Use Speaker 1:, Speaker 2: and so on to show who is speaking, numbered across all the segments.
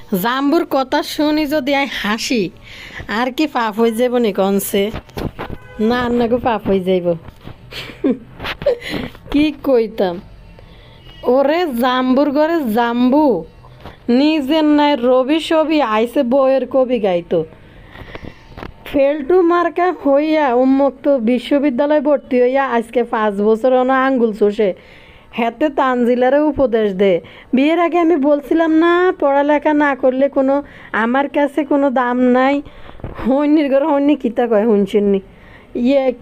Speaker 1: জাম্বুর কথা শুনি যদি আই হাসি আর কি পাপ হয়ে যাব নি কনসে না আন্নাকে পাপ হয়ে যাইব কি কইতাম ওরে জাম্বুর ঘরে জাম্বু নিজের নাই রবি ছবি আইসে বইয়ের কবি গাইতো ফেলটু মার্কা হইয়া উন্মুক্ত বিশ্ববিদ্যালয় ভর্তি হইয়া আজকে 5 বছর আঙ্গুল চষে হেতে তানজিলারে উপদেশ দে বিয়ের আগে আমি বলছিলাম না পড়ালেখা না করলে কোনো আমার কাছে কোনো দাম নাই হইনির ঘর হইনি কিতা কয় শুনছেননি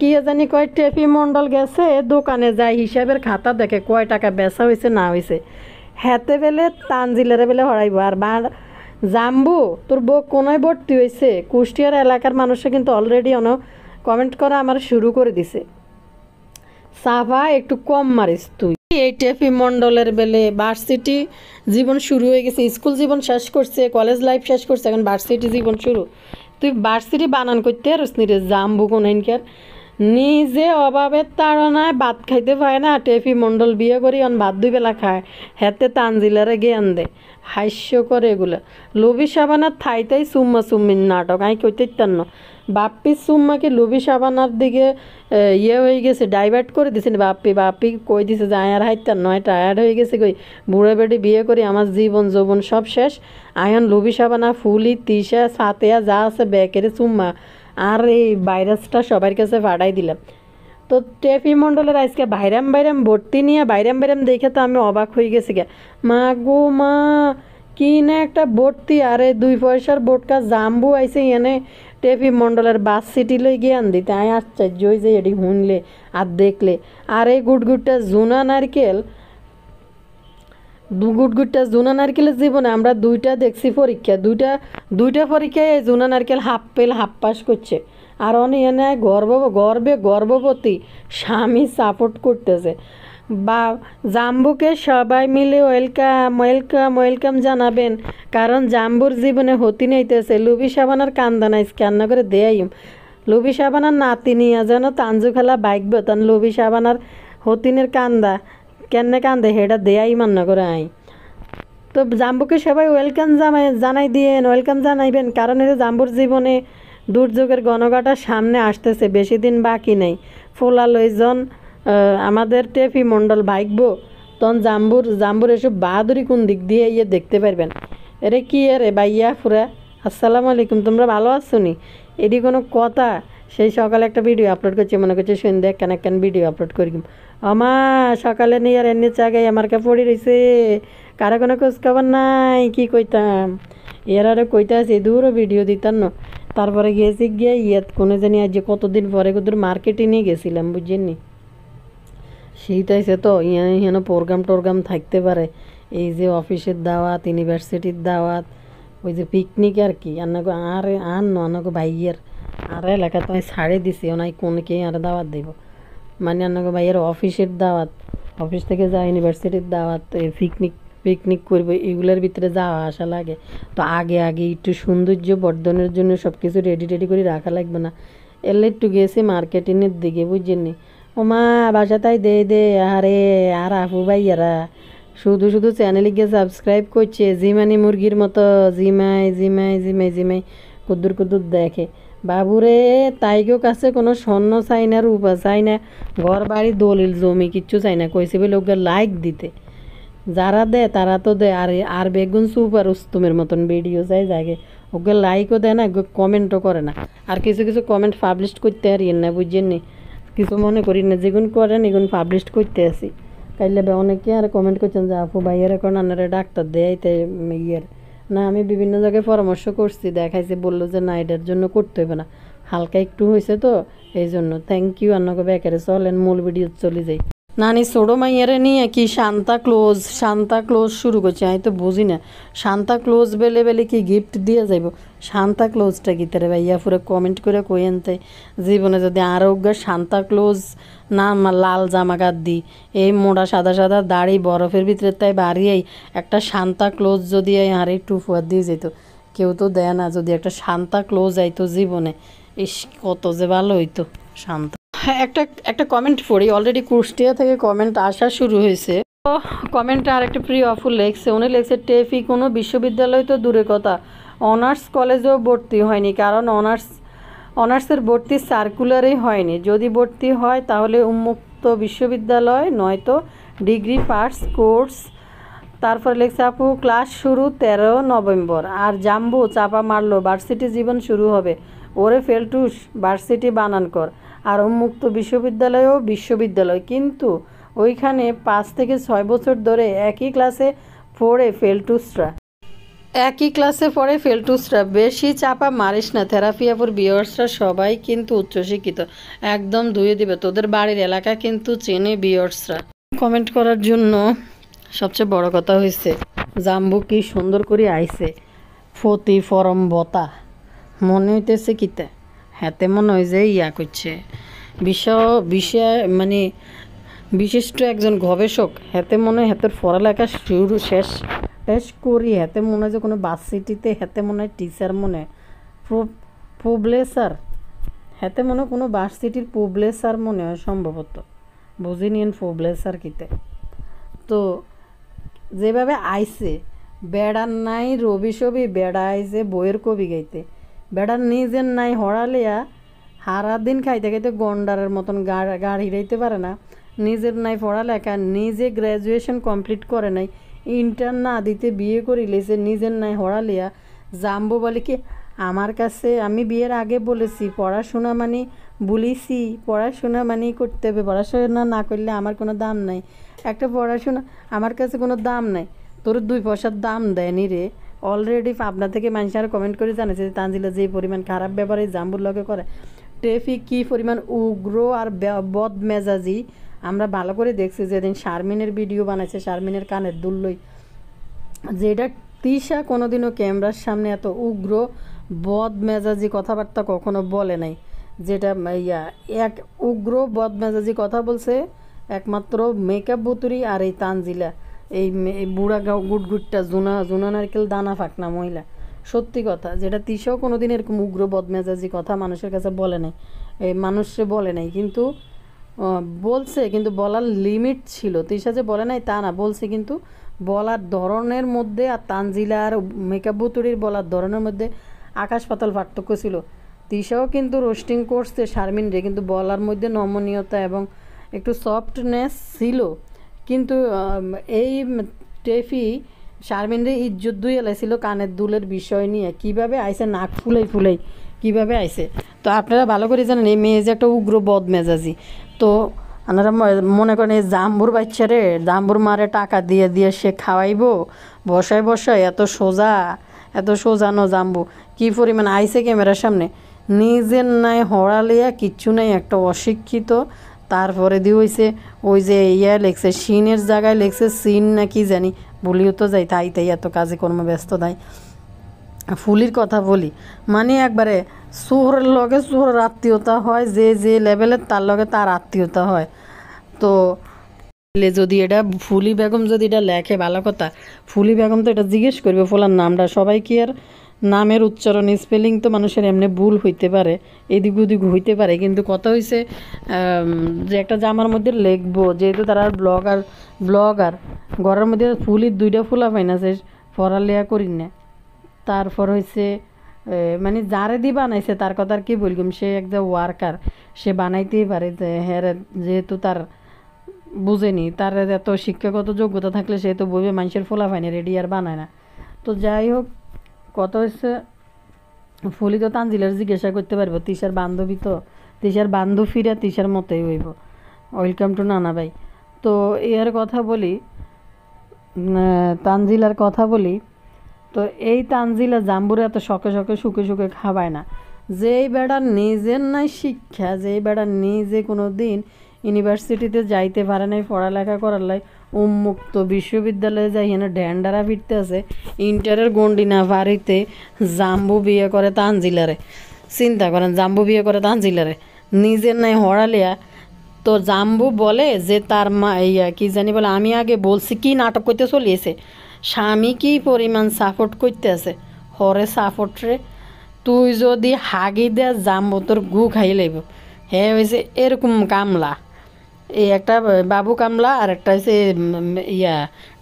Speaker 1: কি জানি কয় টেপি মণ্ডল গেছে দোকানে যায় হিসাবের খাতা দেখে কয় টাকা বেচা হয়েছে না হয়েছে হেতে বেলে তানজিলারে বেলে হরাইব আর জাম্বু তোর বউ কোনায় ভর্তি হয়েছে কুষ্টিয়ার এলাকার মানুষে কিন্তু অলরেডি কমেন্ট করা আমার শুরু করে দিছে সাফা একটু কম মারিস তুই এই টেপি মণ্ডলের বেলে ভার্সিটি জীবন শুরু হয়ে গেছে স্কুল জীবন শেষ করছে কলেজ লাইফ শেষ করছে এখন ভার্সিটি জীবন শুরু তুই ভার্সিটি বানান করতে পারিস নি রে জাম্বু কোনখানকার নিজে অভাবের তাড়নায় ভাত খাইতে পায় না টেপি মণ্ডল বিয়ে করি অন ভাত 2 বেলা খায় হেতে তানজিলারে জ্ঞান দে হাস্য করে এগুলো লোভি সাবানার থাইতাই সুম্মা সুম্মির নাটক আমি কইতে না বাপ্পি সুম্মাকে লোভি সাবানার দিকে হয়ে গেছে ডাইভার্ট করে দিছে বাপ্পি কই দিছে যে আয়ার হাইতার নয় টায়ার্ড হয়ে গেছে কই বুড়ে বেড়ি বিয়ে করি আমার জীবন যৌবন সব শেষ আয়ন লোভি সাবানা ফুলি তিসা সাতেয়া যা আছে ব্যাকেরে সুম্মা আর এই ভাইরাসটা সবার কাছে ফাটাই দিলাম তো টেপি মণ্ডলের আজকে বাইরাম ভর্তি নিয়ে বাইরাম দেখে তো আমি অবাক হয়ে গেছি গে মা গো মা কি না একটা ভর্তি আরে 2 পয়সার বোটকা জাম্বু আইসে এনে টেপি মণ্ডলের বাস সিটি লই গিয়ে আন দিতে আয় আশ্চর্য হয়ে যে এটি শুনলে আর দেখলে আর এই গুটগুটটা জুনা নারকেল গুটগুটটা জুনা নারকেলের জীবনে আমরা 2টা দেখছি পরীক্ষা 2টা পরীক্ষায় এই জুনা নারকেল হাফ ফেল হাফ পাস করছে আর অনেক এনে গর্ভবতী স্বামী সাপোর্ট করতেছে বা জাম্বুকে সবাই মিলে ওয়েলকাম জানাবেন কারণ জাম্বুর জীবনে হতি নাইতেছে লুবি সাবানার কান্দা নাই কান্না করে দেয়াইম লুবি সাবানার নাতি নিয়ে যেন তানজু খেলা বাইক বেতন লুবি সাবানার হতিনের কান্দা কেনে কান্দে হেটা দেয়াই মান্না করে আই তো জাম্বুকে সবাই ওয়েলকাম জানাইবেন কারণ এটা জাম্বুর জীবনে দুর্যোগের গণগাটা সামনে আসতেছে বেশি দিন বাকি নেই ফোলা লইজন আমাদের টেপি মণ্ডল ভাইকবো তখন জাম্বুর এসব বাহাদুরি কোন দিক দিয়ে দেখতে পারবেন এরে কি রে ভাইয়া ফুরা আসসালামু আলাইকুম তোমরা ভালো আছো নি এটি কোনো কথা সেই সকালে একটা ভিডিও আপলোড করছি মনে করছে সন্ধ্যা একখান ভিডিও আপলোড করি আমা সকালে নিয়ে আর এমনি চাগাই আমার কা পড়ি রয়েছে কারো কোনো খোঁজ খবর নাই কি কইতাম এর আরও কইতে আছি দূরও ভিডিও দিতাম না তারপরে গিয়েছি গিয়ে কোনো জানি আজ কতদিন পরে কতদূর মার্কেটে নিয়ে গেছিলাম বুঝছেন শীত আইসে তো এখানে প্রোগ্রাম থাকতে পারে এই যে অফিসের দাওয়াত ইউনিভার্সিটির দাওয়াত ওই যে পিকনিক আর কি আন্নাকে ভাইয়ের আর এলাকা তো আমি ছাড়ে দিছি ওনাই কোনকে আর দাওয়াত দেব মানে আন্নাকে ভাইয়ের অফিসের দাওয়াত অফিস থেকে যা ইউনিভার্সিটির দাওয়াত পিকনিক করবে এগুলোর ভিতরে যাওয়া আসা লাগে তো আগে একটু সৌন্দর্য বর্ধনের জন্য সব কিছু রেডি করে রাখা লাগবে না এলে একটু গেছি মার্কেটিংয়ের দিকে বুঝছেন ও মা বাসা তাই দে আরে আর আপু ভাইয়ারা শুধু চ্যানেলে গিয়ে সাবস্ক্রাইব করছে জিমানি মুরগির মতো জিমাই কুদ্দুর দেখে বাবুরে তাইকেও কাছে কোনো স্বর্ণ চাই না রূপা চাই না ঘর বাড়ি দলিল জমি কিচ্ছু চাই না কইছে বলে ওকে লাইক দিতে যারা দেয় তারা তো দেয় আর বেগুন সুপার উস্তুমের মতন ভিডিও চাই জাগে ওকে লাইকও দেয় না কমেন্টও করে না আর কিছু কমেন্ট পাবলিশ করতে হারিয়েন না বুঝছেন নি কিছু মনে করি না যেগুন করেন এগুন পাবলিশ করতে আসি কাইলে অনেকে আর কমেন্ট করছেন যে আপু ভাইয়ের এখন আনারা ডাক্তার দেয়াইতে না আমি বিভিন্ন জায়গায় পরামর্শ করছি দেখাইছে বললো যে না এটার জন্য করতে হবে না হালকা একটু হয়েছে তো এই জন্য থ্যাংক ইউ আন্নাকে বেকারে চলেন মূল ভিডিও চলে যাই নানি ছোটো মাইয়ারে নিয়ে কি সান্তা ক্লোজ শুরু করছে আমি তো বুঝি না সান্তা ক্লোজ বেলে কি গিফট দিয়ে যাইব সান্তা ক্লোজটা কি তারে ভাইয়া পুরো কমেন্ট করে কইেন তাই জীবনে যদি আরোগ্য সান্তা ক্লোজ না লাল জামাকাত দিই এই মোড়া সাদা দাড়ি বরফের ভিতরে তাই বাড়িয়েই একটা সান্তা ক্লোজ যদি আর একটু উপহার দিয়ে যেত কেউ তো দেয় না যদি একটা সান্তা ক্লোজ আইতো জীবনে ইস কত যে ভালো হইতো শান্ত একটা কমেন্ট পড়ি অলরেডি কুষ্টিয়া থেকে কমেন্ট আসা শুরু হয়েছে কমেন্টে আরেকটা প্রিয় অফুল লেখছে, উনি লেখছে টেফি কোনো বিশ্ববিদ্যালয় তো দূরের কথা, অনার্স কলেজেও ভর্তি হয়নি, কারণ অনার্সের ভর্তি সার্কুলারেই হয়নি। যদি ভর্তি হয় তাহলে উন্মুক্ত বিশ্ববিদ্যালয়, নয়তো ডিগ্রি পাস কোর্স। তারপরে লেখছে আপু ক্লাস শুরু 13 নভেম্বর, আর জাম্বু চাপা মারলো ভার্সিটি জীবন শুরু হবে, ওরে ফেলটুস ভার্সিটি বানান কর। আর উন্মুক্ত বিশ্ববিদ্যালয়ও বিশ্ববিদ্যালয়, কিন্তু ওইখানে 5 থেকে 6 বছর ধরে একই ক্লাসে পড়ে ফেলটুসরা। বেশি চাপা মারিস না। থেরাপি আপুর ভিউয়ার্সরা সবাই কিন্তু উচ্চশিক্ষিত, একদম ধুয়ে দিবে, তোদের বাড়ির এলাকা কিন্তু চেনে ভিউয়ার্সরা। কমেন্ট করার জন্য সবচেয়ে বড় কথা হয়েছে জাম্বু কি সুন্দর করে আইছে, ফতি ফরম বতা মনে হইতেছে কিতে, হাতে মনে হয় যে ইয়া করছে বিষয় মানে বিশিষ্ট একজন গবেষক, হাতে মনে হয় হাতের পড়ালেখা শেষ করি, হাতে মনে হয় যে কোনো ভার্সিটিতে, হাতে মনে হয় টিচার, মনে হয় প্রবলেসার, হাতে মনে হয় কোনো ভার্সিটির প্রবলেসার মনে হয় সম্ভবত, বুঝি নিয়েন প্রবলেসার কিতে। তো যেভাবে আইছে, বেড়ার নাই রবি ছবি, বেড়া আইছে বইয়ের কবি গাইতে, বেড়ার নিজের নাই হড়ালিয়া হারা দিন খাইতে খাইতে গন্ডারের মতন গাড় হিরাইতে পারে না, নিজের নাই পড়ালেখা, নিজে গ্র্যাজুয়েশন কমপ্লিট করে নাই, ইন্টার না দিতে বিয়ে করে লেছে, নিজের নাই হড়ালিয়া জাম্বু বলে কি আমার কাছে, আমি বিয়ের আগে বলেছি পড়াশোনা মানে বলেছি পড়াশোনা মানেই করতে হবে, পড়াশোনা না করলে আমার কোনো দাম নাই, একটা পড়াশোনা আমার কাছে কোনো দাম নাই, তোর 2 পয়সার দাম দেয়নি রে। অলরেডি পাবনা থেকে মানুষ আর কমেন্ট করে জানাচ্ছে যে তানজিলা যে পরিমাণ খারাপ ব্যাপারে জাম্বুর লগে করে, টেফি কী পরিমাণ উগ্র আর বদমেজাজি আমরা ভালো করে দেখছি। যেদিন শারমিনের ভিডিও বানাইছে, শারমিনের কানের দুল লই, যেটা তিশা কোনোদিনও ক্যামেরার সামনে এত উগ্র বদমেজাজি কথাবার্তা কখনো বলে নাই, যেটা এক উগ্র বদমেজাজি কথা বলছে একমাত্র মেকআপ বুতুরি আর এই তানজিলা, এই বুড়া গুটগুটটা জুনা নারকেল দানা ফাঁকনা মহিলা। সত্যি কথা, যেটা তিশাও কোনোদিন এরকম উগ্র বদমেজাজি কথা মানুষের কাছে বলে নাই, এই মানুষে বলে নাই, কিন্তু বলছে, কিন্তু বলার লিমিট ছিল। তিশা যে বলে নাই তা না, বলছে, কিন্তু বলার ধরনের মধ্যে আর তানজিলা আর মেকআপ বুতুরির বলার ধরনের মধ্যে আকাশ পাতাল পার্থক্য ছিল। তিশাও কিন্তু রোস্টিং করছে শারমিন রে, কিন্তু বলার মধ্যে নমনীয়তা এবং একটু সফটনেস ছিল, কিন্তু এই টেফি শারমিন রে ইজ্জত দুই এলাইছিল কানের দুলের বিষয় নিয়ে, কিভাবে আইছে নাক ফুলাই কিভাবে আইছে। তো আপনারা ভালো করে জানেন এই মেয়ে যে একটা উগ্র বদমেজাজি। তো আপনারা মনে করেন এই জাম্বুর বাচ্চারে, জাম্বুর মারে টাকা দিয়ে সে খাওয়াইবো বসায় এত সোজানো জাম্বু কী পরিমাণ আইছে ক্যামেরার সামনে, নিজের নাই হড়ালিয়া কিচ্ছু নাই, একটা অশিক্ষিত। তারপরে দিয়ে হইছে ওই যে লেখছে সিনের জায়গায় লেখছে সিন না কি জানি, বলিও তো যাই তাই এত কাজে কর্ম ব্যস্ত তাই। ফুলির কথা বলি, মানে একবারে শোহরের লগে শোহরের আত্মীয়তা হয়, যে লেভেলের তার লগে তার আত্মীয়তা হয়। তো যদি এটা ফুলি বেগম যদি এটা লেখে ভালো কথা, ফুলি বেগম তো এটা জিজ্ঞেস করবে ফোলার নামটা, সবাই কি আর নামের উচ্চারণ স্পেলিং তো মানুষের এমনি ভুল হইতে পারে, এদিক ওদিক হইতে পারে, কিন্তু কথা হয়েছে যে একটা জামার মধ্যে লিখবো, যেহেতু তারা ব্লগার ঘরের মধ্যে ফুলির 2টা ফুলা পাই না, সে পড়ালেখা করি না। তারপর হয়েছে মানে যারে দি বানাইছে তার কথা আর কি বললাম, সে একটা ওয়ার্কার, সে বানাইতেই পারে, যে হ্যাঁ যেহেতু তার বুঝেনি, তার এত শিক্ষাগত যোগ্যতা থাকলে সে তো বইবে মানুষের ফোলা পায়নি রেডি আর বানায় না। তো যাই হোক, কথা হচ্ছে ফুলি তো তানজিলার জিজ্ঞাসা করতে পারবো, তিশার বান্ধবী তো, তিশার বান্ধবীরা তিশার মতোই হইব। ওয়েলকাম টু নানা ভাই। তো এর কথা বলি, তানজিলার কথা বলি, তো এই তানজিলা জাম্বুরে এত সুখে খাবায় না, যেই বেড়া নিজের নাই শিক্ষা, যেই বেড়া নিজে কোনো দিন ইউনিভার্সিটিতে যাইতে পারে নাই পড়ালেখা করার লাই, উন্মুক্ত বিশ্ববিদ্যালয়ে যাই এনে ঢ্যান্ডারা ফিরতে আছে, ইন্টারের গন্ডি না বাড়িতে জাম্বু বিয়ে করে তানজিলারে। চিন্তা করেন, জাম্বু বিয়ে করে তানজিলারে, নিজের নাই হড়ালিয়া। তো জাম্বু বলে যে তার মা কি জানি বলে, আমি আগে বলছি কি নাটক করতে চলিয়েছে, স্বামী কি পরিমাণ সাপোর্ট করতে আছে, হরে সাপোর্ট রে, তুই যদি হাগি দে জাম্বু তোর গু খাই লাইব, হ্যাঁ হয়েছে এরকম কামলা। এই একটা বাবু কামলা আর একটা হচ্ছে ইয়া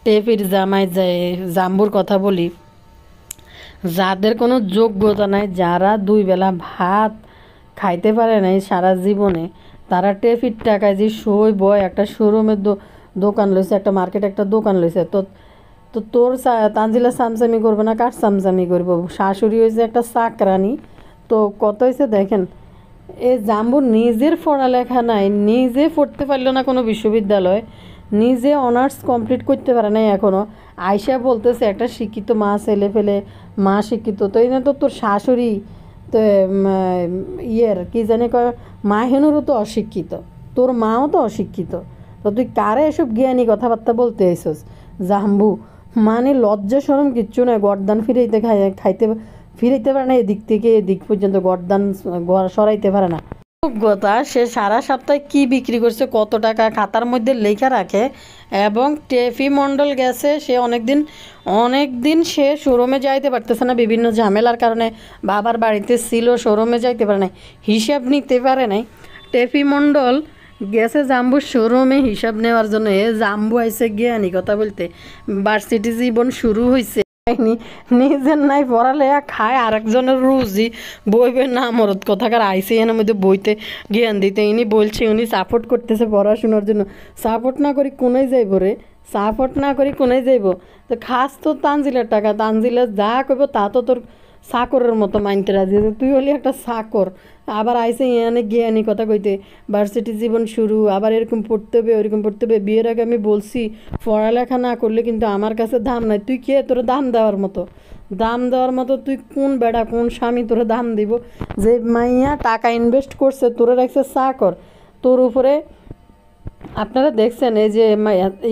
Speaker 1: টেপির জামাই জাম্বুর কথা বলি, যাদের কোনো যোগ্যতা নাই, যারা দুই বেলা ভাত খাইতে পারে নাই সারা জীবনে, তারা টেপির টাকায় যে সই বয় একটা শোরুমের দোকান লইছে, একটা মার্কেটে একটা দোকান লইছে। তো তো তোর তানজিলা সামসামি করবে না, কার সামসামি করবো? শাশুড়ি হয়েছে একটা চাকরানি। তো কত হয়েছে দেখেন, এ জাম্বু নিজের পড়ালেখা নাই, নিজে পড়তে পারলো না কোনো বিশ্ববিদ্যালয়, নিজে অনার্স কমপ্লিট করতে পারে নাই এখনও, আয়সা বলতেছে একটা শিক্ষিত মা ছেলে ফেলে, মা শিক্ষিত। তো এই না, তো তোর শাশুড়ি তো ইয়ের কি জানি কয় মাহেনুরও তো অশিক্ষিত, তোর মাও তো অশিক্ষিত। তো তুই কারে এসব জ্ঞানী কথাবার্তা বলতে আইসস জাম্বু? মানে লজ্জা শরম কিচ্ছু নয়, গর্দান ফিরাইতে খাইতে ফিরাইতে পারে না, এদিক থেকে এদিক পর্যন্ত গর্দান সরাইতে পারে না। যোগ্যতা, সে সারা সপ্তাহে কি বিক্রি করছে, কত টাকা খাতার মধ্যে লেখা রাখে। এবং টেফি মণ্ডল গেছে, সে অনেক দিন সে শোরুমে যাইতে পারতেছে না বিভিন্ন ঝামেলার কারণে, বাবার বাড়িতে ছিল, শোরুমে যাইতে পারে নাই, হিসাব নিতে পারে নাই। টেফি মণ্ডল গেছে জাম্বুর শোরুমে হিসাব নেওয়ার জন্য। এ জাম্বু আইসে জ্ঞানী কথা বলতে, ভার্সিটি জীবন শুরু হয়েছে, নিজের নাই পড়ালেখা, খায় আরেকজনের রুজি বইবের না মরদ কথাকার আইসে এর মধ্যে বইতে জ্ঞান দিতে। ইনি বলছে উনি সাপোর্ট করতেছে পড়াশোনার জন্য, সাপোর্ট না করি কোনায় যাইব রে, সাপোর্ট না করি কোনায় যাইব? তো খাস তো তানজিলের টাকা, তানজিলা যা করব তা তো তোর চাকরের মতো মানতে রাজি, তুই হলি একটা চাকর। আবার আইসে এনে জ্ঞানী কথা কইতে, ভার্সিটি জীবন শুরু, আবার এরকম পড়তে হবে ওইরকম পড়তে হবে। বিয়ের আগে আমি বলছি পড়ালেখা না করলে কিন্তু আমার কাছে দাম নাই। তুই কে তোর দাম দেওয়ার মতো? দাম দেওয়ার মতো তুই কোন বেড়া, কোন স্বামী তোর দাম দিব? যে মাইয়া টাকা ইনভেস্ট করছে, তোরে রাখছে চাকর, তোর উপরে। আপনারা দেখছেন এই যে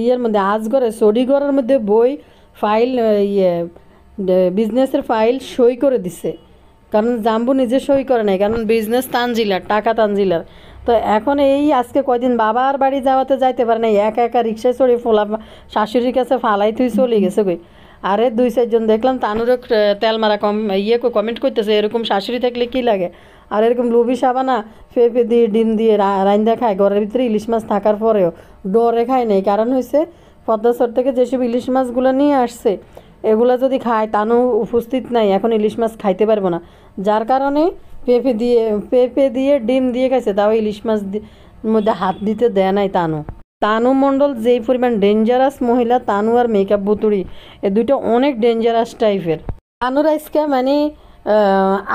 Speaker 1: ইয়ের মধ্যে আজগরে সডিগরের মধ্যে বই ফাইল ইয়ে বিজনেসের ফাইল সই করে দিছে, কারণ জাম্বু নিজে সই করে নাই, কারণ বিজনেস তানজিলার, টাকা তানজিলার। তো এখন এই আজকে কয়দিন বাবার বাড়ি যাওয়াতে যাইতে পারে না, একা একা রিক্সায় চড়ে শাশুড়ির কাছে ফালাই তুই চলে গেছে কই। আরে 2-4 জন দেখলাম তানুরও তেল মারা কমেন্ট করতেছে, এরকম শাশুড়ি থাকলে কি লাগে। আর এরকম লুবি সাবানা পেঁপে দিয়ে ডিম দিয়ে রাইন্দা খায়, ঘরের ভিতরে ইলিশ মাছ থাকার পরেও ডরে খায় নাই। কারণ হয়েছে পদ্মাচর থেকে যেসব ইলিশ মাছগুলো নিয়ে আসছে, এগুলো যদি খায়, তানু উপস্থিত নাই, এখন ইলিশ মাছ খাইতে পারবো না, যার কারণে পেঁপে দিয়ে ডিম দিয়ে খাইছে, তাও ইলিশ মাছ মধ্যে হাত দিতে দেয় নাই তানু। তানু মণ্ডল যেই পরিমাণ ডেঞ্জারাস মহিলা, তানু আর মেকআপ বুতুড়ি, এ দুটো অনেক ডেঞ্জারাস টাইপের। তানুর আজকে মানে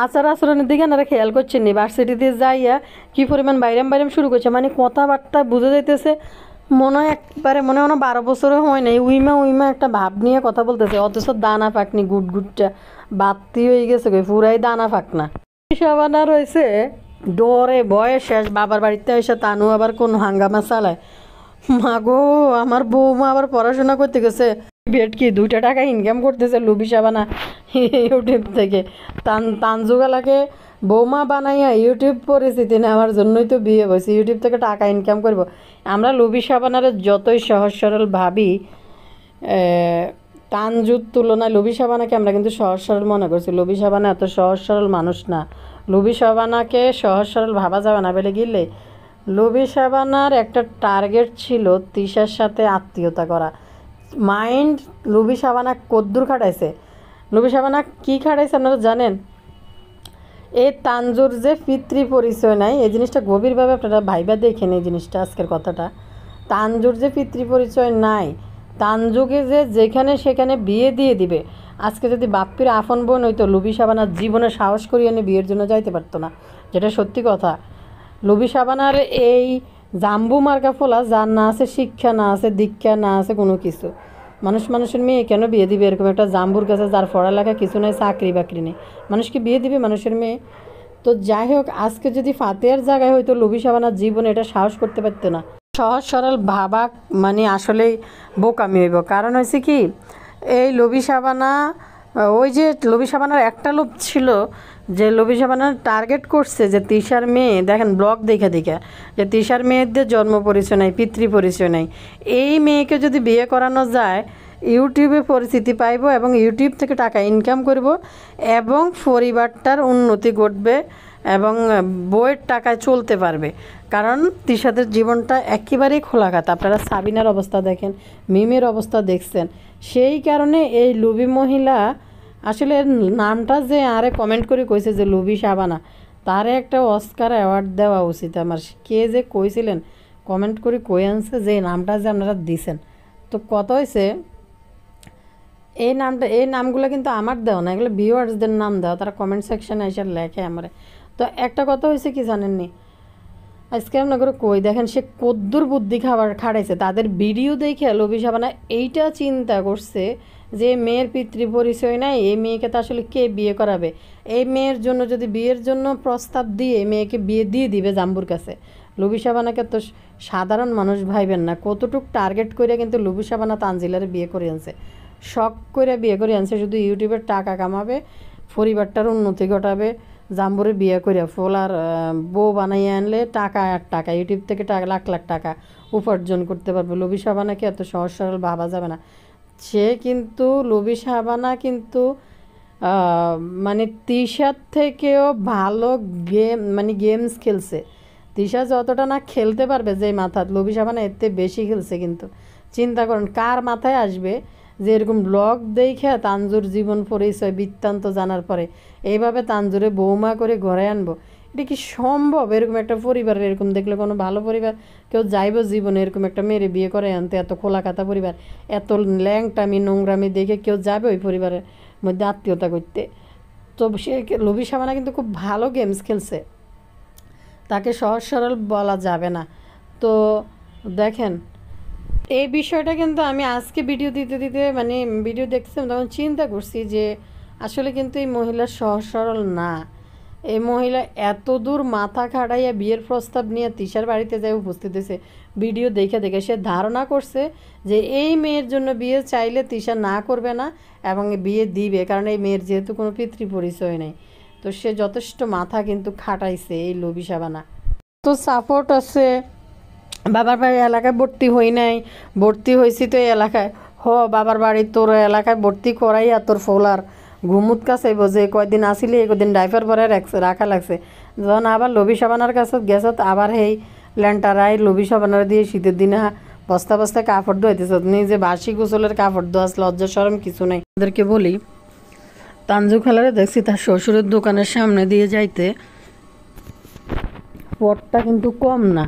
Speaker 1: আচার আচরণের দিকে আপনারা খেয়াল করছেন নি, ভার্সিটিতে যাইয়া কি পরিমাণ বাইরাম শুরু করছে, মানে কথাবার্তা বুঝে যাইতেছে মনে হয় একবারে মনে হয় 12 বছরও হয় নাই, উইমা একটা ভাব নিয়ে কথা বলতেছে, অথচ দানা ফাঁকনি গুটটা বাত্তি হয়ে গেছে, পুরাই দানা ফাঁকনা। সাবানা রয়েছে ডরে বয়ে শেষ, বাবার বাড়িতে এসে তানু আবার কোন হাঙ্গামা চালায়। মাগো, আমার বৌমা আবার পড়াশোনা করতে গেছে, ভেটকি 2টা টাকা ইনকাম করতেছে লুবি সাবানা ইউটিউব থেকে। তানজুগালাকে বৌমা বানাইয়া ইউটিউব পরিস্থিতি নেওয়ার জন্যই তো বিয়ে হয়েছে, ইউটিউব থেকে টাকা ইনকাম করব। আমরা লুবি সাবানার যতই সহজ সরল ভাবি, তানজুর তুলনায় লুবি সাবানাকে আমরা কিন্তু সহজ সরল মনে করছি। লুবি সাবানা এত সহজ সরল মানুষ না, লুবি সাবানাকে সহজ সরল ভাবা যাবে না বলে গেলে। লুবি সাবানার একটা টার্গেট ছিল তিশার সাথে আত্মীয়তা করা। মাইন্ড লুবি সাবানা কদ্দুর খাটাইছে, লুবি সাবানা কী খাটাইছে আপনারা জানেন? এই তানজুর যে পিতৃ পরিচয় নাই, এই জিনিসটা গভীরভাবে আপনারা ভাইবা দেখেন এই জিনিসটা, আজকের কথাটা। তানজুর যে পিতৃ পরিচয় নাই, তানজুকে যে যেখানে সেখানে বিয়ে দিয়ে দিবে। আজকে যদি বাপ্পির আফন বোন হইতো, লুবি সাবানার জীবনে সাহস করিয়ে এনে বিয়ের জন্য যাইতে পারতো না, যেটা সত্যি কথা। লুবি সাবানার এই জাম্বু মার্কা ফোলা, যার না আছে শিক্ষা, না আছে দীক্ষা, না আছে কোনো কিছু, মানুষের মেয়ে কেন বিয়ে দিবে? এরকম একটা জাম্বুর কাছে যার পড়ালেখা কিছু নেই, চাকরি বাকরি নেই, মানুষকে বিয়ে দিবে মানুষের মেয়ে? তো যাই হোক, আজকে যদি ফাতেহার জায়গায় হয়তো লুবি সাবানার জীবনে এটা সাহস করতে পারতো না। সহজ সরল ভাবা মানে আসলেই বোকামি হইব। কারণ হয়েছে কি, এই লুবি সাবানা, ওই যে লুবি সাবানার একটা লোভ ছিল যে লুবি সাবানার টার্গেট করছে যে তিশার মেয়ে, দেখেন ব্লগ দেখে যে তিশার মেয়েদের জন্ম পরিচয় নাই, পিতৃ পরিচয় নাই, এই মেয়েকে যদি বিয়ে করানো যায় ইউটিউবে পরিচিতি পাইব এবং ইউটিউব থেকে টাকা ইনকাম করব এবং পরিবারটার উন্নতি ঘটবে এবং বইয়ের টাকায় চলতে পারবে, কারণ তিশাদের জীবনটা একেবারেই খোলাঘাত। আপনারা সাবিনার অবস্থা দেখেন, মিমের অবস্থা দেখছেন। সেই কারণে এই লুবি মহিলা আসলে নামটা যে আরে কমেন্ট করে কইছে যে লুবি শাবানা, তারে একটা অস্কার অ্যাওয়ার্ড দেওয়া উচিত আমার। কে যে কইছিলেন কমেন্ট করে কই আনছে যে নামটা যে আপনারা দিছেন। তো কত হয়েছে এই নামটা, এই নামগুলো কিন্তু আমার দেওয়া না, এগুলো ভিউয়ার্সদের নাম দেওয়া, তারা কমেন্ট সেকশনে এসে লেখে আমারে। তো একটা কথা হয়েছে কি জানেননি, আজকে আপনাদের কই দেখেন সে কদ্দুর বুদ্ধি খাড়াইছে। তাদের ভিডিও দেখে লবি শাবানা এইটা চিন্তা করছে যে মেয়ের পিতৃ পরিচয় নাই, এই মেয়েকে তো আসলে কে বিয়ে করাবে। এই মেয়ের জন্য যদি বিয়ের জন্য প্রস্তাব দিয়ে মেয়েকে বিয়ে দিয়ে দিবে জাম্বুর কাছে। লবি শাবানাকে তো সাধারণ মানুষ ভাইবেন না, কতটুক টার্গেট করে কিন্তু লবি শাবানা তানজিলার বিয়ে করে আনছে, শখ করে বিয়ে করে আনছে, শুধু ইউটিউবের টাকা কামাবে, পরিবারটার উন্নতি ঘটাবে। জাম্বুরে বিয়ে করে ফোলার বউ বানাইয়ে আনলে টাকা আর টাকা, ইউটিউব থেকে টাকা লাখ লাখ টাকা উপার্জন করতে পারবে। লবি শাবানাকে এত সহজ সরল ভাবা যাবে না। সে কিন্তু লবি শাবানা কিন্তু মানে তিশার থেকেও ভালো গেমস খেলছে। তিশা যতটা না খেলতে পারবে যে মাথায়, লবি শাবানা এতে বেশি খেলছে। কিন্তু চিন্তা করেন কার মাথায় আসবে যে এরকম ব্লগ দেখে তানজুর জীবন পরিচয় বৃত্তান্ত জানার পরে এইভাবে তানজুরে বৌমা করে ঘরে আনবো। এটা কি সম্ভব? এরকম একটা পরিবারের এরকম দেখলে কোনো ভালো পরিবার কেউ যাইব জীবনে এরকম একটা মেয়েরে বিয়ে করে আনতে? এত খোলাকাতা পরিবার, এত ল্যাংটামি নোংরামি দেখে কেউ যাবে ওই পরিবারের মধ্যে আত্মীয়তা করতে? তো সে লবি শাবানা কিন্তু খুব ভালো গেমস খেলছে, তাকে সহজ সরল বলা যাবে না। তো দেখেন এই বিষয়টা কিন্তু আমি আজকে ভিডিও দিতে দিতে মানে ভিডিও দেখছিলাম তখন চিন্তা করছি যে আসলে কিন্তু এই মহিলা সহজ সরল না। এই মহিলা এত দূর মাথা খাটাইয়া বিয়ের প্রস্তাব নিয়ে তিশার বাড়িতে যাই উপস্থিত হয়েছে। ভিডিও দেখে দেখে সে ধারণা করছে যে এই মেয়ের জন্য বিয়ে চাইলে তিশা না করবে না এবং বিয়ে দিবে, কারণ এই মেয়ের যেহেতু কোনো পিতৃ পরিচয় নেই। তো সে যথেষ্ট মাথা কিন্তু খাটাইছে এই লবি শাবানা। তো সাপোর্ট আছে, বাবার বাড়ির এলাকায় ভর্তি হই নাই, ভর্তি হয়েছি তো এই এলাকায় বাবার বাড়ি তোর এলাকায় ভর্তি করাই আর তোর ফোলার ঘুমুত কাছে বোঝে কয়দিন আসিলি কদিন ডাইভার পরে রাখা লাগছে। যখন আবার লবি শাবানার কাছে গেছত আবার সেই ল্যান্টারাই লবি শাবানার দিয়ে শীতের দিনে বস্তা বস্তা কাপড় ধোয়াইতেছ, নিজে বাসি গোসলের কাপড় ধোয়াস, লজ্জা শরম কিছু নেই। ওদেরকে বলি তানজু খালারে দেখছি তার শ্বশুরের দোকানের সামনে দিয়ে যাইতে, পথটা কিন্তু কম না।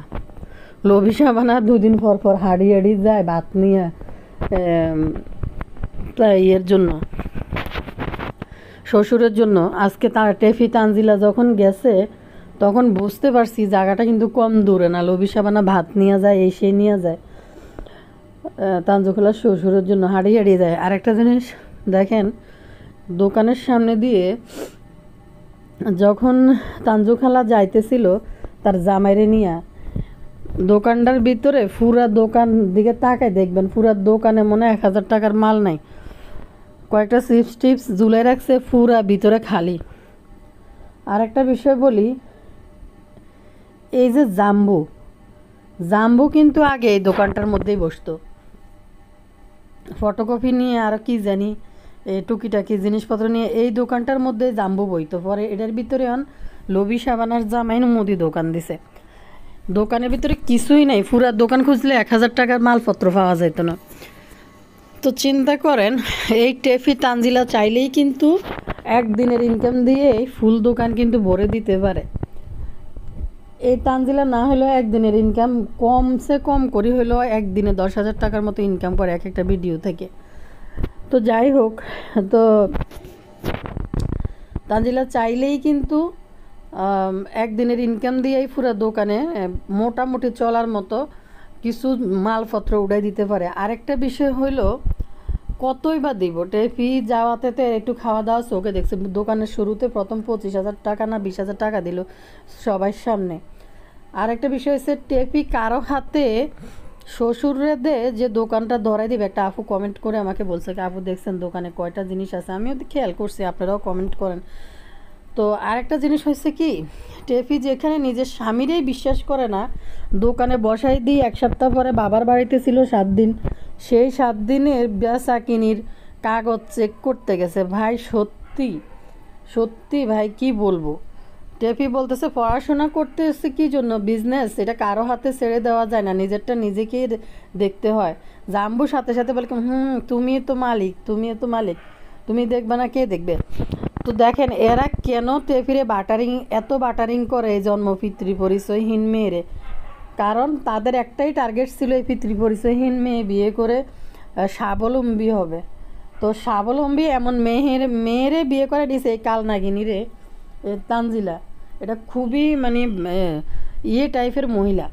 Speaker 1: লবি শাবানা দুদিন পর পর হাড়ি হাড়ি যায় ভাত নিয়ে ইয়ের জন্য, শ্বশুরের জন্য। আজকে তার টেফি তানজিলা যখন গেছে তখন বুঝতে পারছি জায়গাটা কিন্তু কম দূরে না। লবি শাবানা ভাত নিয়ে যায়, এই সে নিয়ে যায় তানজুখালার শ্বশুরের জন্য হাড়ি হাড়ি যায়। আরেকটা জিনিস দেখেন, দোকানের সামনে দিয়ে যখন তানজুখালা যাইতেছিল তার জামাইরে নিয়ে, দোকানটার ভিতরে পুরা দোকান দিকে তাকায় দেখবেন পুরা দোকানে মনে 1000 টাকার মাল নাই, কয়েকটা চিপস টিপস ঝুলে রাখছে, পুরা ভিতরে খালি। আর একটা বিষয় বলি, এই যে জাম্বু কিন্তু আগে এই দোকানটার মধ্যেই বসতো, ফটোকপি নিয়ে আর কি জানি টুকিটাকি জিনিসপত্র নিয়ে এই দোকানটার মধ্যে জাম্বু বইতো। পরে এটার ভিতরে লবি শাবানার জামাইন মুদি দোকান দিছে, দোকানের ভিতরে কিছুই নাই, পুরা দোকান খুঁজলে 1000 টাকার মালপত্র পাওয়া যেত না। তো চিন্তা করেন এই টেফি তানজিলা চাইলেই কিন্তু একদিনের ইনকাম দিয়ে এই ফুল দোকান কিন্তু ভরে দিতে পারে। এই তানজিলা না হলেও একদিনের ইনকাম কমসে কম করি হলেও একদিনে 10,000 টাকার মতো ইনকাম করে এক একটা ভিডিও থেকে। তো যাই হোক, তো তানজিলা চাইলেই কিন্তু একদিনের ইনকাম দিয়েই পুরো দোকানে মোটামুটি চলার মতো কিছু মালপত্র উঠাই দিতে পারে। আরেকটা বিষয় হইল কতই বা দিব, টেফি যাওয়াতে তো একটু খাওয়া দাওয়া চোখে দেখছে। দোকানের শুরুতে প্রথম 25,000 টাকা না 20,000 টাকা দিল সবার সামনে। আরেকটা বিষয় হচ্ছে টেফি কারো হাতে শ্বশুরে দে যে দোকানটা ধরাই দিবে। একটা আপু কমেন্ট করে আমাকে বলছে কি আপু দেখছেন দোকানে কয়টা জিনিস আছে, আমিও খেয়াল করছি, আপনারাও কমেন্ট করেন। তো আরেকটা জিনিস হচ্ছে কি, টেফি যেখানে নিজের স্বামীরেই বিশ্বাস করে না, দোকানে বসাই দিয়ে 1 সপ্তাহ পরে বাবার বাড়িতে ছিল 7 দিন, সেই 7 দিনের বেচা কিনির কাগজ চেক করতে গেছে। ভাই সত্যি সত্যি ভাই কি বলবো, টেপি বলতেছে পড়াশোনা করতেছে কি জন্য, বিজনেস, এটা কারো হাতে ছেড়ে দেওয়া যায় না, নিজেরটা নিজেকেই দেখতে হয়। জাম্বুর সাথে সাথে বলে তুমি তো মালিক, তুমি তো মালিক, তুমি দেখবে না কে দেখবে। তো দেখেন এরা কেন টেপিরে বাটারিং, এত বাটারিং করে জন্ম পিতৃ পরিচয়হীন মেয়েরে। কারণ তাদের একটাই টার্গেট ছিল এই পিতৃ পরিচয়হীন মেয়ে বিয়ে করে স্বাবলম্বী হবে। তো স্বাবলম্বী এমন মেয়েরে বিয়ে করে দিয়েছে এই কালনাগিনীরে, তানজিলা। এটা খুবই মানে ইয়ে টাইপের মহিলা,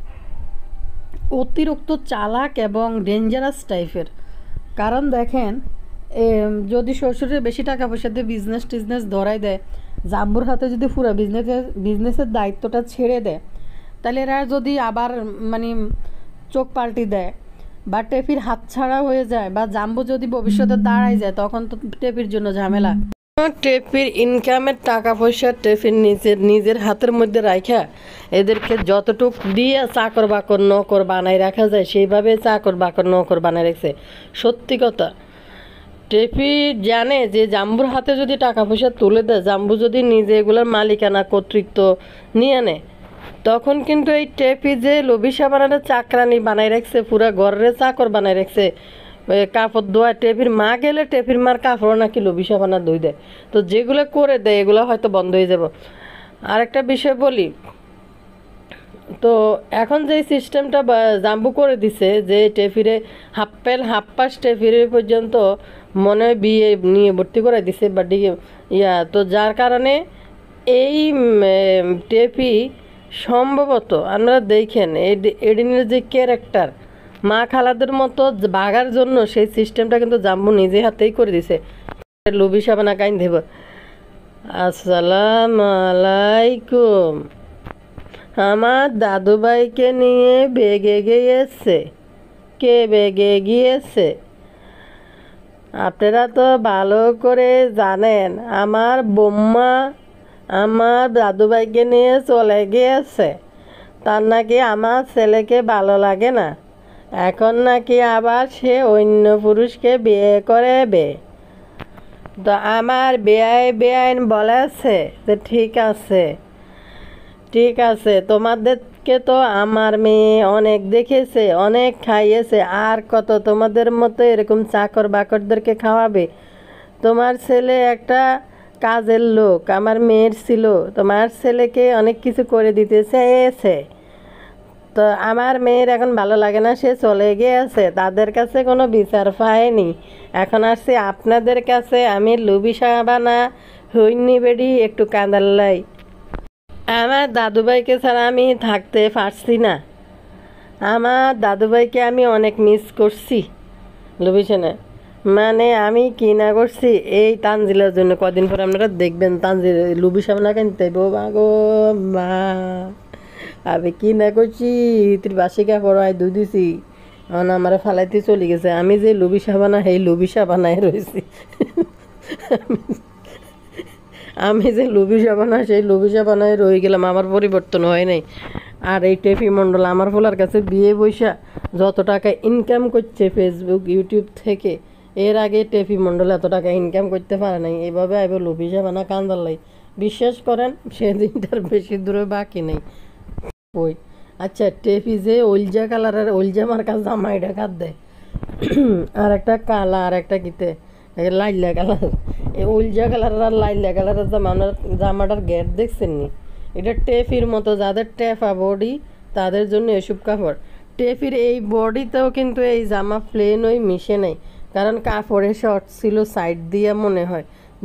Speaker 1: অতিরিক্ত চালাক এবং ডেঞ্জারাস টাইপের। কারণ দেখেন যদি শ্বশুরের বেশি টাকা পয়সা দিয়ে টিজনেস ধরাই দেয়, জাম্বুর হাতে যদি পুরো বিজনেসের দায়িত্বটা ছেড়ে দেয়, তাহলে এরা যদি আবার মানে চোখ পাল্টি দেয় বা টেপির হাতছাড়া হয়ে যায় বা জাম্বু যদি ভবিষ্যতে দাঁড়ায় যায়, তখন তো টেপির জন্য ঝামেলা। টেপির ইনকামের টাকা পয়সা টেপির নিজের হাতের মধ্যে রাখা এদেরকে যতটুক দিয়ে চাকর বাকর নকর বানায় রাখা যায় সেইভাবে চাকর বাকর নকর বানায় রাখছে। সত্যি কথা, টেপি জানে যে জাম্বুর হাতে যদি টাকা পয়সা তুলে দেয়, জাম্বু যদি নিজে এগুলোর মালিকানা কর্তৃত্ব নিয়ে নেয়, তখন কিন্তু এই টেপি যে লবিসা বানানো চাকরানি বানাই রাখছে, পুরা ঘরের চাকর বানাই রাখছে। কাপড় ধোয়া, টেপির মা গেলে টেপির মার কাপড় নাকি লবিসা বানা ধুই দেয়। তো যেগুলো করে দেয় এগুলো হয়তো বন্ধ হয়ে যাব। আরেকটা বিষয় বলি, তো এখন যে সিস্টেমটা জাম্বু করে দিছে যে টেপিরে হাফ পাস টেপিরে পর্যন্ত মনে হয় বিয়ে নিয়ে ভর্তি করে দিছে বা তো যার কারণে এই টেপি সম্ভবত আপনারা দেখেন এডিনের যে ক্যারেক্টার মা খালাদের মতো বাগার জন্য সেই সিস্টেমটা কিন্তু জাম্বু নিজে হাতেই করে দিছে। লুবি সাবানা কাইন দেব। আসসালামু আলাইকুম। আমার দাদুভাইকে নিয়ে বেগে গিয়েছে। কে বেগে গিয়েছে? আপনারা তো ভালো করে জানেন আমার বোম্মা আমার দাদুভাইকে নিয়ে চলে গিয়েছে। তার নাকি আমার ছেলেকে ভালো লাগে না, এখন নাকি আবার সে অন্য পুরুষকে বিয়ে করবে। তো আমার বেআইন বলেছে যে ঠিক আছে, তোমাদেরকে তো আমার মেয়ে অনেক দেখেছে, অনেক খাইয়েছে, আর কত তোমাদের মতো এরকম চাকর বাকরদেরকে খাওয়াবে। তোমার ছেলে একটা কাজের লোক, আমার মেয়ের ছিল, তোমার ছেলেকে অনেক কিছু করে দিতে চেয়েছে। তো আমার মেয়ের এখন ভালো লাগে না, সে চলে গিয়েছে, তাদের কাছে কোনো বিচার পায়নি। এখন আসছে আপনাদের কাছে, আমি লুবি সাবানা হইনি বেডি একটু কাঁদাল্লাই। আমার দাদুভাইকে ছাড়া আমি থাকতে পারছি না। আমার দাদুভাইকে আমি অনেক মিস করছি। লুবিশনে মানে আমি কি না করছি এই তানজিলার জন্য। কদিন পরে আপনারা দেখবেন তানজিল লুবি সামনা কিনতে বাগো মা, আমি কি না করছি। তুই বাসিকা পড়ায় দুধ দিছি, এখন আমার ফালাইতে চলে গেছে। আমি যে লুবি সাবানা সেই লুবি সাবানায় রয়েছি। আমি যে লুবি সাবানা সেই লুবি সাবানায় রয়ে গেলাম, আমার পরিবর্তন হয় নাই। আর এই টেপি মণ্ডল আমার ফোলার কাছে বিয়ে বৈশা যত টাকা ইনকাম করছে ফেসবুক ইউটিউব থেকে, এর আগে টেপি মণ্ডল এত টাকা ইনকাম করতে পারে নাই। এইভাবে আইব লুবি সাবানা কান্দাল্লাই। বিশ্বাস করেন সেদিনটার বেশি দূরে বাকি নেই। ওই আচ্ছা, টেপি যে ওলজা কালারের ওলজা মার্কা জামা এটা কাঁদ দেয়, আর একটা কালা আর একটা কিতে লাইলা কালার, এই উলজা কালারের আর লাইলা কালারের জামাটার গেট দেখছেন নি? এটা টেপির মতো যাদের টেপা বডি তাদের জন্য এসব কাপড়। টেপির এই বডিতেও কিন্তু এই জামা প্লেন ওই মিশে নেই, কারণ কাপড়ের শর্ট ছিল সাইড দিয়ে মনে হয়,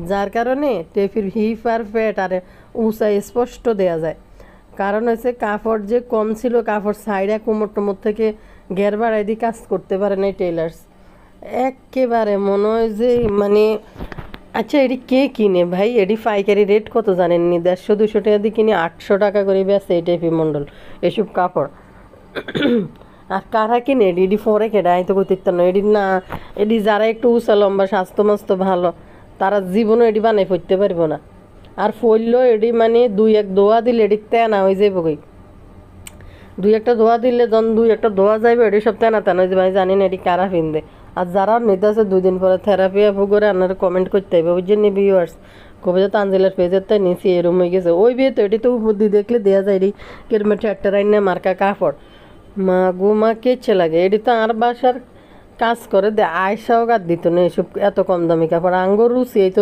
Speaker 1: যার কারণে টেপির হিপ আর পেট আর উঁচা স্পষ্ট দেয়া যায়। কারণ হচ্ছে কাপড় যে কম ছিল, কাপড় সাইডে কোমর টোমর থেকে ঘের বাড়াই দিয়ে কাজ করতে পারে না টেলার্স। একেবারে মনে হয় যে মানে আচ্ছা এটি কে কিনে ভাই? এটি পাইকারি রেট কত জানেননি? 150-200 টাকা দিয়ে কিনে 800 টাকা করে বেছে এই টেপি মণ্ডল এসব কাপড়। আর কারা কিনে এডি ফরে কেডা? আমি তো করতে না এডি না, এডি যারা একটু উঁচা লম্বা স্বাস্থ্য মাস্ত ভালো তারা জীবনও এডি বানাই ফরতে পারবো না। আর ফরলেও এডি মানে 2-1 দোয়া দিলে এডি তেনা হয়ে যাইব গই। 2-1টা দোয়া দিলে যখন 2-1টা দোয়া যাইবে এডি সব তেনা হয়ে যাবে। আমি জানি না এডি কারা ফিনদে। আর যারা নিতে আছে 2 দিন পরে থেরাপি আপু করে আপনারা কমেন্ট করতে হবে, বুঝছেন নি ভিউয়ার্স? কবে যে তানজিলের পেজের তাই নিচে এরম হয়ে গেছে ওই বিয়ে তো এটি তো উপর দিয়ে দেখলে দেওয়া যায় রে কেরমে ট্র্যাক্টর আইন না মার্কা কাপড় মা গো মা কেচ্ছে লাগে এটি তো আর বাসার কাজ করে দে আয়সাও কাজ দিত না এসব এত কম দামি কাপড় আঙ্গর রুচি এই তো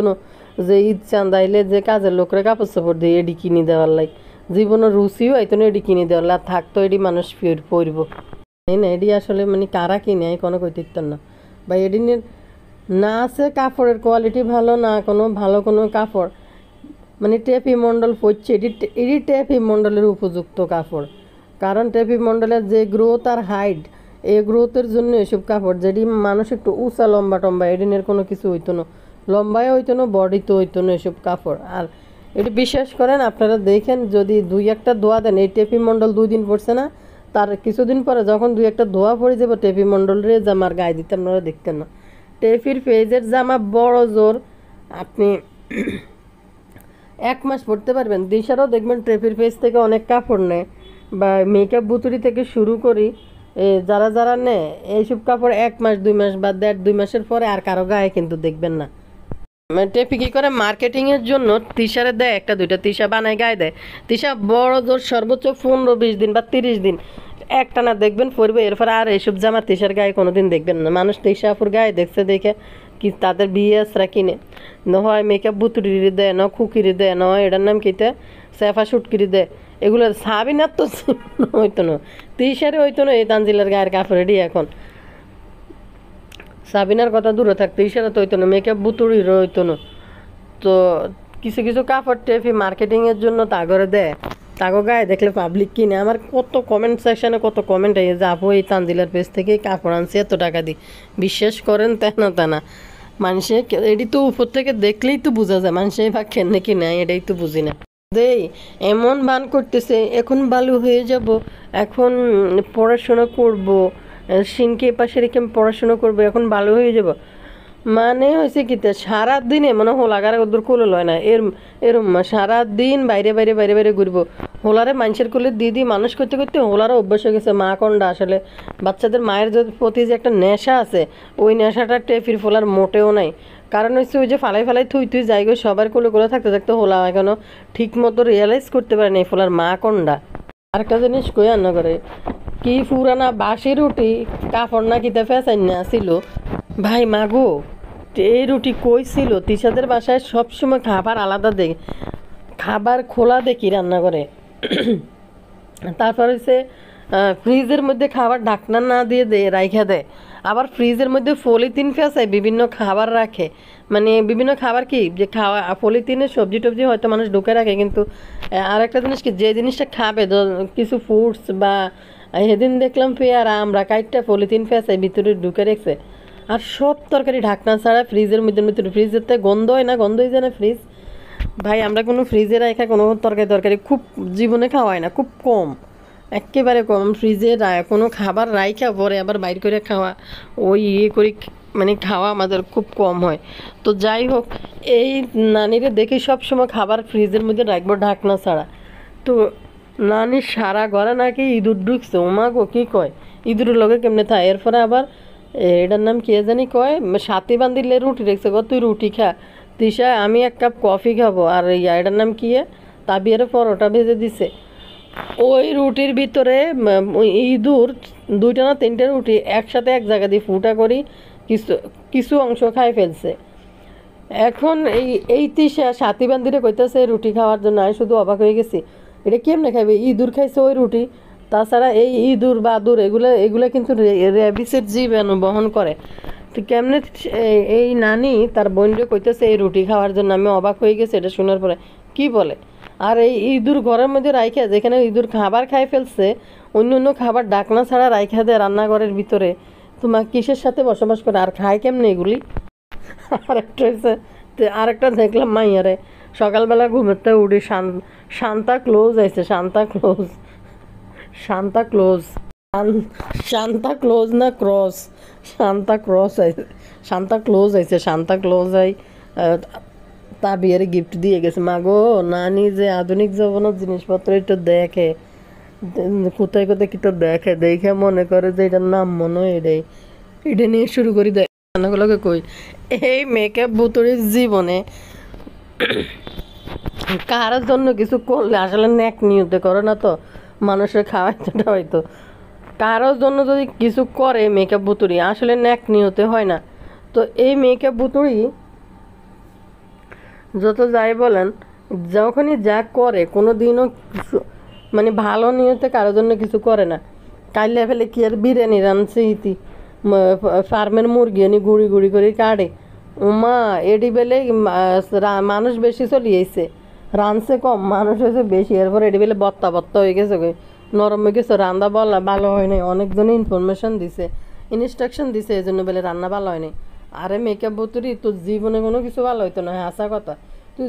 Speaker 1: যে ঈদ চাঁদ আইলে যে কাজের লোকরা কাপড় চাপড় দিয়ে এডি কিনে দেওয়ার লাই জীবনের রুচিও এই তো এডি কিনে দেওয়ার লাই থাকতো এডি মানুষ পরব এই না এডি আসলে মানে কারা কিনে আমি কোনো কই দিতাম না বা এডিনের না আছে কাপড়ের কোয়ালিটি ভালো না কোনো ভালো কোনো কাপড় মানে টেপি মণ্ডল পড়ছে এডি টেপি মণ্ডলের উপযুক্ত কাপড় কারণ টেপি মণ্ডলের যে গ্রোথ আর হাইট এই গ্রোথের জন্য এসব কাপড় যেটি মানুষ একটু উঁচা লম্বা টম্বা এডিনের কোনো কিছু হইতো না লম্বায় হইতো না বডিতে হইতো না এসব কাপড় আর এটি বিশ্বাস করেন আপনারা দেখেন যদি দুই একটা ধোয়া দেন এই টেপি মণ্ডল 2 দিন পড়ছে না তার কিছুদিন পরে যখন দুই একটা ধোয়া পড়ে যাবো টেপি মণ্ডলের জামার গায়ে দিতে আপনারা দেখতেন না টেপির পেজের জামা বড় জোর আপনি 1 মাস পরতে পারবেন দিশারও দেখবেন টেপির পেজ থেকে অনেক কাপড় নেয় বা মেকআপ বুতুরি থেকে শুরু করি যারা যারা নেয় এইসব কাপড় 1 মাস 2 মাস বা 1.5-2 মাসের পরে আর কারো গায়ে কিন্তু দেখবেন না টেপি কী করে মার্কেটিংয়ের জন্য তিশারে দেয় একটা দুইটা তিশা বানায় গায়ে দেয় তিশা বড় জোর সর্বোচ্চ 15-20 দিন বা 30 দিন একটানা দেখবেন পরবে এরপর আর এইসব জামা তিশার গায়ে কোনো দিন দেখবেন না মানুষ তিশাপুর গায়ে দেখছে দেখে কি তাদের বিয়ে আসরা কিনে হয় মেকআপ বুতুরি দেয় না খুকিরি দেয় না এটার নাম কিতে সেফা শুটকিরি দেয় এগুলো সাবিনার তো হইতো না তিশারে হইতো না এই তানজিলের গায়ের কাপড় এডি এখন সাবিনার কথা দূরে থাকতে ইশারা তো হইতো না মেকআপ বুতুড়ির হইতো না তো কিছু কিছু কাপড় টেপি মার্কেটিংয়ের জন্য তাগরে দেয় তাগো গায়ে দেখলে পাবলিক কিনে আমার কত কমেন্ট সেকশানে কত কমেন্ট এই যে আপু এই তানজিলার পেজ থেকে কাপড় আনছি এত টাকা দিই বিশ্বাস করেন তা না মানুষে এটি তো উপর থেকে দেখলেই তো বোঝা যায় মানুষে ভাগ কেনে কি নাই এটাই তো বুঝি না দেই এমন বান করতেছে এখন ভালো হয়ে যাব এখন পড়াশোনা করব সিনকে পাশে রেখে পড়াশোনা করবো এখন ভালো হয়ে যাব মানে হয়েছে কি সারাদিনে মনে হোলাগারে ওদের কোলে লয় না এরম সারাদিন বাইরে বাইরে বাইরে বাইরে ঘুরবো হোলারে মানুষের কোলে দিদি মানুষ করতে করতে হোলারও অভ্যাস হয়ে গেছে মা কন্ডা আসলে বাচ্চাদের মায়ের প্রতি যে একটা নেশা আছে ওই নেশাটা টেপির ফোলার মোটেও নাই কারণ হচ্ছে ওই যে ফালাই ফালাই থুই যাই গো সবার কোলে কোলে থাকতে থাকতে হোলা এখনও ঠিক মতো রিয়েলাইজ করতে পারে না এই ফোলার মা কন্ডা আরেকটা জিনিস কই রান্না করে কি পুরানা বাসি রুটি কাপড় না কিতে ফেসাই না ছিল ভাই মাগো এই রুটি কই ছিল তিশাদের বাসায় সবসময় খাবার আলাদা দেখে খাবার খোলা দেখি রান্না করে তারপর হচ্ছে ফ্রিজের মধ্যে খাবার ঢাকনা না দিয়ে রাইখা দেয় আবার ফ্রিজের মধ্যে পলিথিন ফেসায় বিভিন্ন খাবার রাখে মানে বিভিন্ন খাবার কি যে খাওয়া পলিথিনে সবজি টবজি হয়তো মানুষ ঢুকে রাখে কিন্তু আরেকটা জিনিস কি যে জিনিসটা খাবে কিছু ফ্রুটস বা সেদিন দেখলাম পেয়ারা আমরা কাইটটা পলিথিন ফেসায় ভিতরে ঢুকে রেখেছে আর সব তরকারি ঢাকনা ছাড়া ফ্রিজের মধ্যে ফ্রিজের তো গন্ধ হয় না গন্ধ হয়ে যায় না ফ্রিজ ভাই আমরা কোনো ফ্রিজে রাখা কোনো তরকারি খুব জীবনে খাওয়াই না খুব কম একেবারে কম ফ্রিজে কোনো খাবার রাইখা পরে আবার বাইর করে খাওয়া ওই করি মানে খাওয়া আমাদের খুব কম হয় তো যাই হোক এই নানিরে দেখি সবসময় খাবার ফ্রিজের মধ্যে রাখবো ঢাকনা ছাড়া তো নানির সারা ঘরে নাকি ইঁদুর ঢুকছে ওমা গো কী কয় ইঁদুরের লগে কেমনে থাকে এরপরে আবার এটার নাম কে জানি কয় সাথী বান্ধিলে রুটি রেখেছে গো তুই রুটি খা তিশা আমি 1 কাপ কফি খাবো আর এটার নাম কি তাবিয়ারে পরোটা ভেজে দিছে ওই রুটির ভিতরে ইঁদুর 2টা না 3টে রুটি একসাথে এক জায়গা দিয়ে ফুটা করি কিছু অংশ খাই ফেলছে এখন এই তিশা সাথী বান্ধিরে কইতেছে রুটি খাওয়ার জন্য আমি শুধু অবাক হয়ে গেছি এটা কেমনে খাইবে ইঁদুর খাইছে ওই রুটি তাছাড়া এই ইঁদুর বাদুর এগুলো কিন্তু র্যাবিসের জীবাণু বহন করে তো কেমনে এই নানি তার বোনরে কইতেছে এই রুটি খাওয়ার জন্য আমি অবাক হয়ে গেছি এটা শোনার পরে কি বলে আর এই ইঁদুর ঘরের মধ্যে রাইখা যেখানে ইঁদুর খাবার খাই ফেলছে অন্য খাবার ডাকনা ছাড়া রাইখা দেয় রান্নাঘরের ভিতরে তোমার কিসের সাথে বসবাস করে আর খায় কেমনে এগুলি আরেকটা হয়েছে আরেকটা দেখলাম মাইয়ারে সকালবেলা ঘুমেতে উঠে শান্তা ক্লোজ আইছে শান্তা না ক্রস শান্তা ক্লোজ আইছে শান্তা ক্লোজ আই তা বিয়ের গিফট দিয়ে গেছে মাগো নানি যে আধুনিক জীবনের জিনিসপত্র একটু দেখে কোথায় কোথায় কি তো দেখে মনে করে যে এটার নাম মনে হয় এটা নিয়ে শুরু করি দেয় কই এই মেকআপ বুতুরির জীবনে কারোর জন্য কিছু করলে আসলে ন্যাক নিয়তে করে না তো, মানুষের খাওয়াইতে টাওয়াইতো। কারোর জন্য যদি কিছু করে মেকআপ বুতুরি, আসলে ন্যাক নিয়তে হয় না। তো এই মেকআপ বুতুরি যত যাই বলেন, যখনই যা করে কোনো দিনও মানে ভালো নিয়তে কারোর জন্য কিছু করে না। কাইলে ফেলে কি আর বিরিয়ানি রানছে ইতি, ফার্মের মুরগি এনে গুড়ি গুড়ি করে কাটে। উমা এডি বেলে মানুষ বেশি চলিয়েছে, রানছে কম, মানুষ হয়েছে বেশি, এরপর এডি বেলে বত্তা বত্তা হয়ে গেছে, নরম হয়ে গেছে, রান্না বলা ভালো হয় নাই। অনেকজনে ইনফরমেশন দিছে, ইনস্ট্রাকশন দিছে, এই জন্য বেলে রান্না ভালো হয় নাই। আরে মেকআপ বুতুরি, তোর জীবনে কোনো কিছু ভালো হইতো না, হাসা কথা। তুই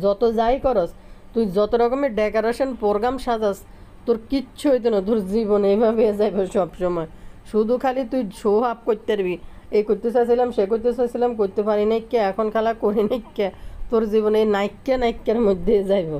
Speaker 1: যত যাই করস, তুই যত রকমের ডেকোরেশন প্রোগ্রাম সাজাস, তোর কিচ্ছু হইতো না, তোর জীবন এইভাবে যাইবে সবসময়। শুধু খালি তুই শো আপ করতে পারবি, এই করতে চাইছিলাম, সে করতে চাইছিলাম, করতে পারি নাই কে, এখন খালা করি নাই কে, তোর জীবনে এই নাইক্যের মধ্যে যাইব।